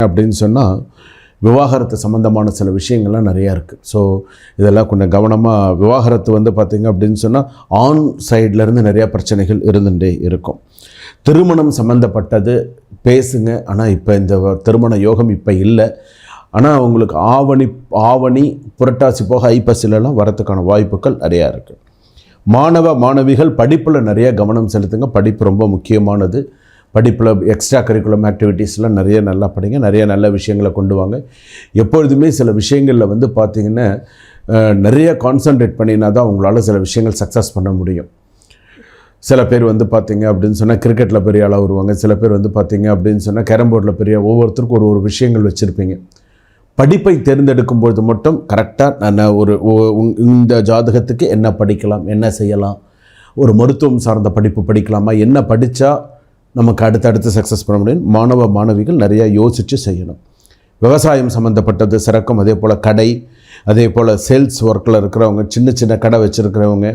அப்படின்னு சொன்னால் விவாகரத்து சம்மந்தமான சில விஷயங்கள்லாம் நிறையா இருக்குது. ஸோ இதெல்லாம் கொஞ்சம் கவனமாக விவாகரத்து பார்த்திங்க அப்படின்னு சொன்னால் ஆண் சைட்லேருந்து நிறையா பிரச்சனைகள் இருந்துகிட்டே இருக்கும். திருமணம் சம்மந்தப்பட்டது பேசுங்க. ஆனால் இப்போ இந்த திருமண யோகம் இப்போ இல்லை. ஆனால் உங்களுக்கு ஆவணி புரட்டாசி போக ஐப்பசிலெலாம் வரத்துக்கான வாய்ப்புகள் நிறையா இருக்குது. மாணவிகள் படிப்பில் நிறைய கவனம் செலுத்துங்க. படிப்பு ரொம்ப முக்கியமானது. படிப்பில் எக்ஸ்ட்ரா கரிக்குலம் ஆக்டிவிட்டீஸ்லாம் நிறைய நல்லா படிங்க. நிறைய நல்ல விஷயங்களை கொண்டு வாங்க. எப்பொழுதுமே சில விஷயங்களில் பார்த்திங்கன்னா நிறைய கான்சன்ட்ரேட் பண்ணினா தான் உங்களால் சில விஷயங்கள் சக்ஸஸ் பண்ண முடியும். சில பேர் பார்த்திங்க அப்படின்னு சொன்னால் கிரிக்கெட்டில் பெரிய ஆளாக வருவாங்க. சில பேர் பார்த்திங்க அப்படின்னு சொன்னால் கேரம் போர்டில் பெரிய, ஒவ்வொருத்தருக்கும் ஒரு விஷயங்கள் வச்சுருப்பீங்க. படிப்பை தேர்ந்தெடுக்கும்போது மட்டும் கரெக்டாக நான் இந்த ஜாதகத்துக்கு என்ன படிக்கலாம், என்ன செய்யலாம், ஒரு மருத்துவம் சார்ந்த படிப்பு படிக்கலாமா, என்ன படித்தா நமக்கு அடுத்தடுத்து சக்ஸஸ் பண்ண முடியும். மாணவிகள் நிறையா யோசித்து செய்யணும். விவசாயம் சம்மந்தப்பட்டது சிறக்கும். அதே போல் கடை, அதே போல் சேல்ஸ் ஒர்க்கில் இருக்கிறவங்க, சின்ன கடை வச்சுருக்கிறவங்க,